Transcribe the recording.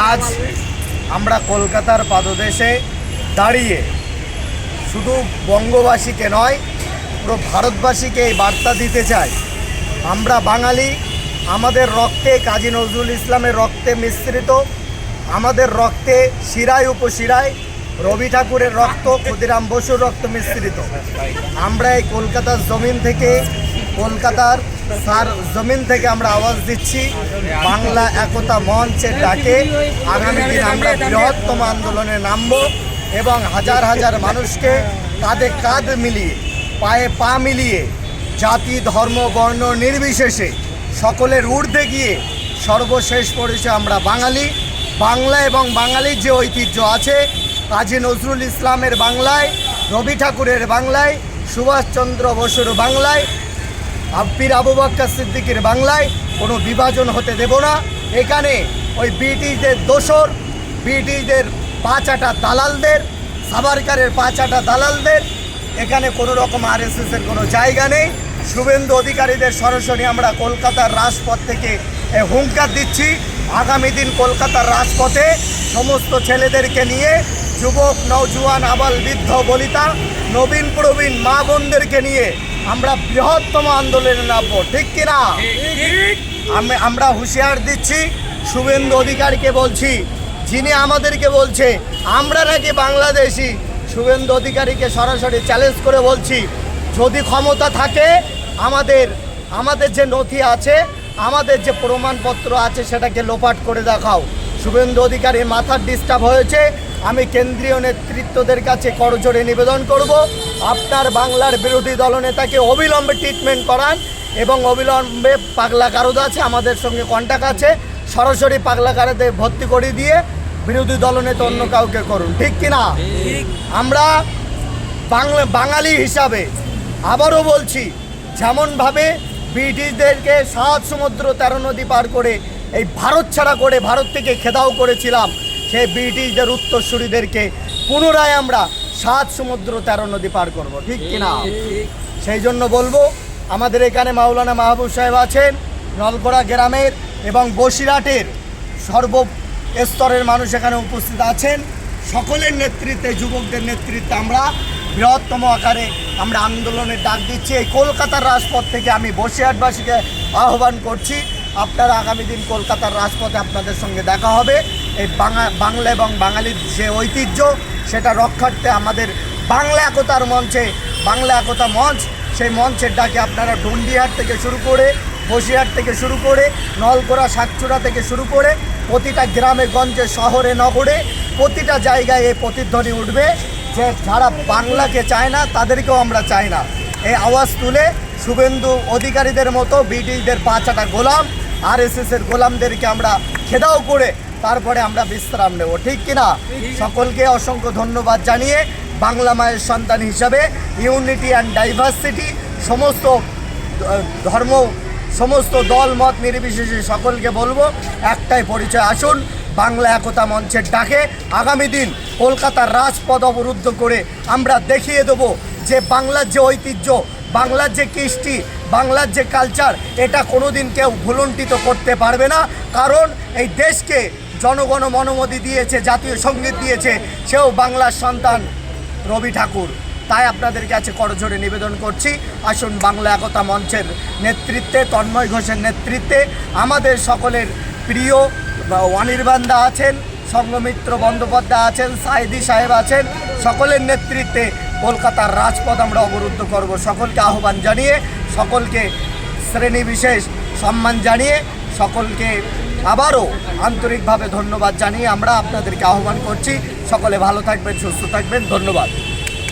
আজ আমরা কলকাতার পাদদেশে দাঁড়িয়ে শুধু বঙ্গবাসীকে নয়, পুরো ভারতবাসীকে এই বার্তা দিতে চাই, আমরা বাঙালি, আমাদের রক্তে কাজী নজরুল ইসলামের রক্তে মিশ্রিত, আমাদের রক্তে শিরায় উপশিরায় রবি ঠাকুরের রক্ত, ক্ষুদিরাম বসুর রক্ত মিশ্রিত। আমরা এই কলকাতার জমিন থেকে, কলকাতার জমিন থেকে আমরা আওয়াজ দিচ্ছি, বাংলা একতা মঞ্চের ডাকে আগামী দিন আমরা বৃহত্তম আন্দোলনে নামব এবং হাজার হাজার মানুষকে কাঁধে কাঁধ মিলিয়ে, পায়ে পা মিলিয়ে, জাতি ধর্ম বর্ণ নির্বিশেষে সকলের ঊর্ধ্বে গিয়ে সর্বশেষ পরিচয় আমরা বাঙালি। বাংলা এবং বাঙালির যে ঐতিহ্য আছে, কাজী নজরুল ইসলামের বাংলায়, রবি ঠাকুরের বাংলায়, সুভাষচন্দ্র বসুর বাংলায়, পীর আবু বকর সিদ্দিকের বাংলায় কোনো বিভাজন হতে দেব না। এখানে ওই ব্রিটিশদের দোসর, ব্রিটিশদের পাঁচাটা দালালদের, সাভারকারের পাঁচাটা দালালদের এখানে কোনো রকম আরএসএসের কোনো জায়গা নেই। শুভেন্দু অধিকারীদের সরাসরি আমরা কলকাতার রাজপথ থেকে হুঙ্কার দিচ্ছি, আগামী দিন কলকাতার রাজপথে সমস্ত ছেলেদেরকে নিয়ে, যুবক নওজোয়ান আবাল বৃদ্ধ বনিতা, নবীন প্রবীণ মা বোনদেরকে নিয়ে আমরা বৃহত্তম আন্দোলনে নামব, ঠিক কিনা? আমরা হুঁশিয়ার দিচ্ছি, শুভেন্দু অধিকারীকে বলছি, যিনি আমাদেরকে বলছে আমরা নাকি বাংলাদেশি, শুভেন্দু অধিকারীকে সরাসরি চ্যালেঞ্জ করে বলছি, যদি ক্ষমতা থাকে আমাদের যে নথি আছে, আমাদের যে প্রমাণপত্র আছে সেটাকে লোপাট করে দেখাও। শুভেন্দু অধিকারী মাথার ডিস্টার্ব হয়েছে, আমি কেন্দ্রীয় নেতৃত্বদের কাছে করজোড়ে নিবেদন করব, আপনার বাংলার বিরোধী দলনেতাকে অবিলম্বে ট্রিটমেন্ট করান এবং অবিলম্বে পাগলা কারদ আছে, আমাদের সঙ্গে কন্ট্যাক্ট আছে, সরাসরি পাগলা কারদে ভর্তি করে দিয়ে বিরোধী দলনেতা অন্য কাউকে করুন, ঠিক কিনা? আমরা বাঙালি হিসাবে আবারও বলছি, যেমনভাবে ব্রিটিশদেরকে 7 সমুদ্র 13 নদী পার করে এই ভারত ছাড়া করে ভারত থেকে খেদাও করেছিলাম, সেই ব্রিটিশদের উত্তরসূরিদেরকে পুনরায় আমরা 7 সমুদ্র 13 নদী পার করব, ঠিক কিনা? সেই জন্য বলবো, আমাদের এখানে মাওলানা মাহবুব সাহেব আছেন, নলগড়া গ্রামের এবং বসিরহাটের সর্বস্তরের মানুষ এখানে উপস্থিত আছেন, সকলের নেতৃত্বে, যুবকদের নেতৃত্বে আমরা বৃহত্তম আকারে আমরা আন্দোলনের ডাক দিচ্ছি। এই কলকাতার রাজপথ থেকে আমি বসিরহাটবাসীকে আহ্বান করছি, আপনারা আগামী দিন কলকাতার রাজপথে আপনাদের সঙ্গে দেখা হবে। এই বাংলা এবং বাঙালির যে ঐতিহ্য সেটা রক্ষার্থে আমাদের বাংলা একতার মঞ্চে, বাংলা একতা মঞ্চ, সেই মঞ্চের ডাকে আপনারা ডন্ডিহাট থেকে শুরু করে, বসিরহাট থেকে শুরু করে, নলগড়া সাতচূড়া থেকে শুরু করে প্রতিটা গ্রামে গঞ্জে শহরে নগরে প্রতিটা জায়গায় এই প্রতিধ্বনি উঠবে যে যারা বাংলাকে চায় না তাদেরকেও আমরা চাই না। এই আওয়াজ তুলে শুভেন্দু অধিকারীদের মতো ব্রিটিশদের পাঁচাটা গোলাম, আরএসএসের গোলামদেরকে আমরা খেদাও করে তারপরে আমরা বিশ্রাম নেব, ঠিক কিনা? সকলকে অসংখ্য ধন্যবাদ জানিয়ে বাংলা মায়ের সন্তান হিসাবে ইউনিটি অ্যান্ড ডাইভার্সিটি, সমস্ত ধর্ম, সমস্ত দল মত নির্বিশেষে সকলকে বলবো, একটাই পরিচয়, আসুন বাংলা একতা মঞ্চের ডাকে আগামী দিন কলকাতার রাজপথ অবরুদ্ধ করে আমরা দেখিয়ে দেবো যে বাংলার যে ঐতিহ্য, বাংলার যে কৃষ্টি, বাংলার যে কালচার, এটা কোনোদিন কেউ ভুলুণ্ঠিত করতে পারবে না। কারণ এই দেশকে জনগণ মনোমতি দিয়েছে, জাতীয় সঙ্গীত দিয়েছে, সেও বাংলার সন্তান রবি ঠাকুর। তাই আপনাদের কাছে করজোড়ে নিবেদন করছি, আসুন বাংলা একতা মঞ্চের নেতৃত্বে, তন্ময় ঘোষের নেতৃত্বে, আমাদের সকলের প্রিয় অনির্বাণদা আছেন, সঙ্গমিত্র বন্দ্যোপাধ্যায় আছেন, সাইদি সাহেব আছেন, সকলের নেতৃত্বে কলকাতার রাজপথ আমরা অবরুদ্ধ করব। সকলকে আহ্বান জানিয়ে, সকলকে শ্রেণী বিশেষ সম্মান জানিয়ে, সকলকে আবারও আন্তরিকভাবে ধন্যবাদ জানিয়ে আমরা আপনাদেরকে আহ্বান করছি। সকলে ভালো থাকবেন, সুস্থ থাকবেন, ধন্যবাদ।